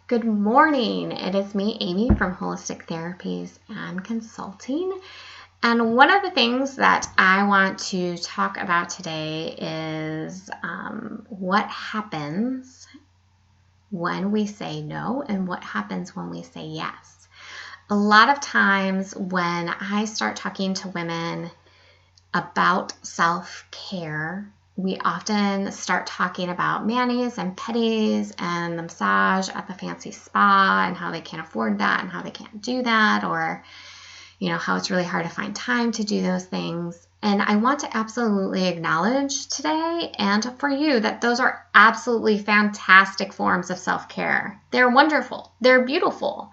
Good morning. It is me, Amy, from Holistic Therapies and Consulting. And one of the things that I want to talk about today is what happens when we say no and what happens when we say yes. A lot of times when I start talking to women about self-care, we often start talking about manis and pedis and the massage at the fancy spa and how they can't afford that and how they can't do that, or how it's really hard to find time to do those things. And I want to absolutely acknowledge today and for you that those are absolutely fantastic forms of self-care. They're wonderful. They're beautiful.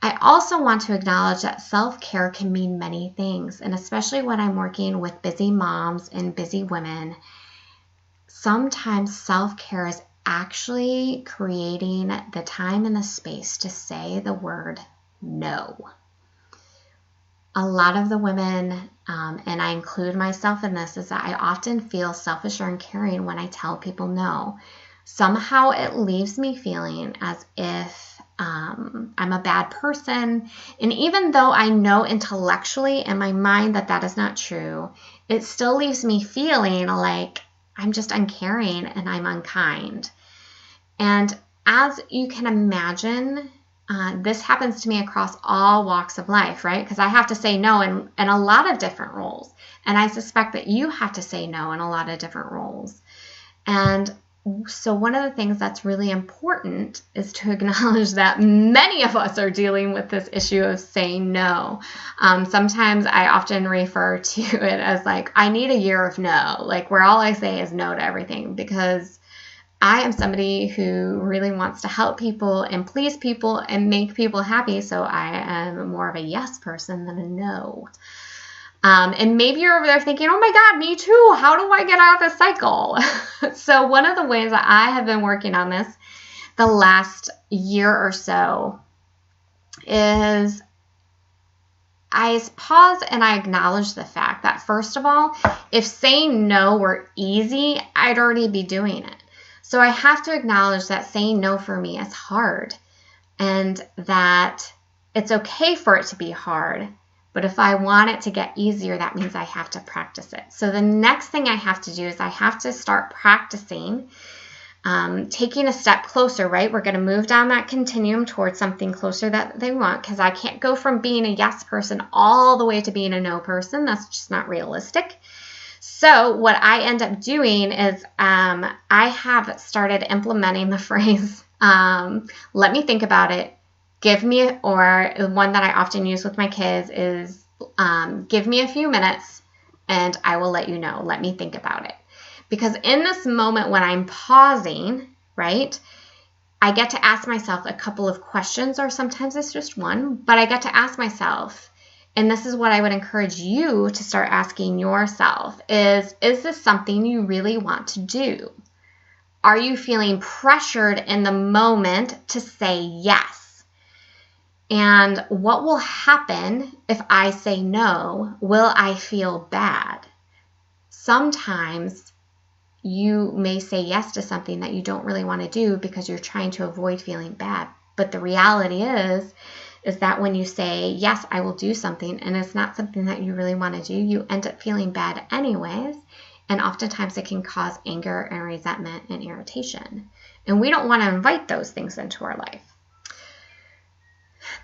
I also want to acknowledge that self-care can mean many things, and especially when I'm working with busy moms and busy women, sometimes self-care is actually creating the time and the space to say the word no. A lot of the women, and I include myself in this, is that I often feel selfish or uncaring when I tell people no. Somehow it leaves me feeling as if I'm a bad person. And even though I know intellectually in my mind that that is not true, it still leaves me feeling like I'm just uncaring and I'm unkind. And as you can imagine, this happens to me across all walks of life, right? Because I have to say no in a lot of different roles. And I suspect that you have to say no in a lot of different roles. And so one of the things that's really important is to acknowledge that many of us are dealing with this issue of saying no. Sometimes I often refer to it as like, I need a year of no, like where all I say is no to everything, because I am somebody who really wants to help people and please people and make people happy. So I am more of a yes person than a no. And maybe you're over there thinking, oh my God, me too. How do I get out of this cycle? So one of the ways that I have been working on this the last year or so is I pause and I acknowledge the fact that, first of all, if saying no were easy, I'd already be doing it. So I have to acknowledge that saying no for me is hard and that it's okay for it to be hard. But if I want it to get easier, that means I have to practice it. So the next thing I have to do is I have to start practicing taking a step closer, right? We're going to move down that continuum towards something closer that they want, because I can't go from being a yes person all the way to being a no person. That's just not realistic. So what I end up doing is I have started implementing the phrase, let me think about it. Give me, or one that I often use with my kids is, give me a few minutes and I will let you know. Let me think about it. Because in this moment when I'm pausing, right, I get to ask myself a couple of questions, or sometimes it's just one, but I get to ask myself, and this is what I would encourage you to start asking yourself, is this something you really want to do? Are you feeling pressured in the moment to say yes? And what will happen if I say no? Will I feel bad? Sometimes you may say yes to something that you don't really want to do because you're trying to avoid feeling bad. But the reality is that when you say, yes, I will do something, and it's not something that you really want to do, you end up feeling bad anyways. And oftentimes it can cause anger and resentment and irritation. And we don't want to invite those things into our life.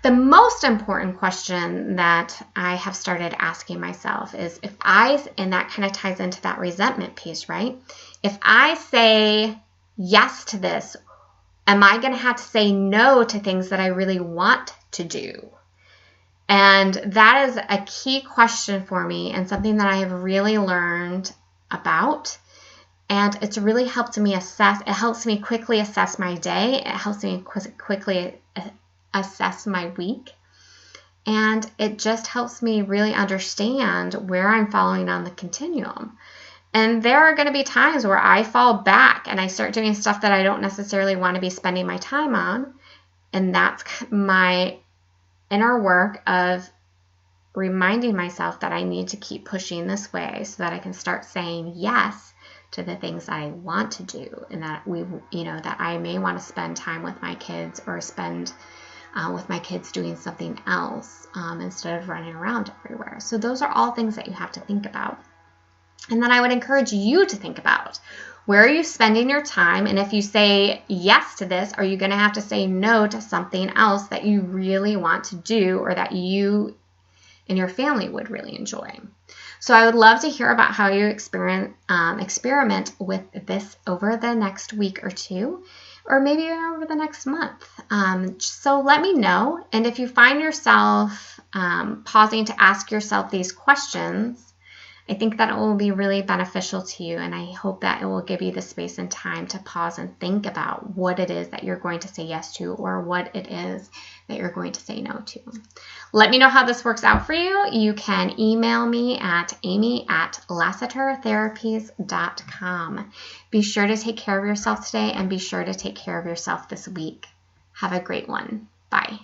The most important question that I have started asking myself is and that kind of ties into that resentment piece, right? If I say yes to this, am I going to have to say no to things that I really want to do? And that is a key question for me, and something that I have really learned about. And it's really helped me assess. It helps me quickly assess my day. It helps me quickly assess my week. And it just helps me really understand where I'm falling on the continuum. And there are going to be times where I fall back and I start doing stuff that I don't necessarily want to be spending my time on. And that's my inner work of reminding myself that I need to keep pushing this way so that I can start saying yes to the things that I want to do, and that that I may want to spend time with my kids, or spend with my kids doing something else instead of running around everywhere. So those are all things that you have to think about. And then I would encourage you to think about, where are you spending your time? And if you say yes to this, are you going to have to say no to something else that you really want to do, or that you and your family would really enjoy? So I would love to hear about how you experiment with this over the next week or two, or maybe even over the next month. So let me know. And if you find yourself pausing to ask yourself these questions, I think that it will be really beneficial to you, and I hope that it will give you the space and time to pause and think about what it is that you're going to say yes to, or what it is that you're going to say no to. Let me know how this works out for you. You can email me at amy@lassitertherapies.com. Be sure to take care of yourself today, and be sure to take care of yourself this week. Have a great one. Bye.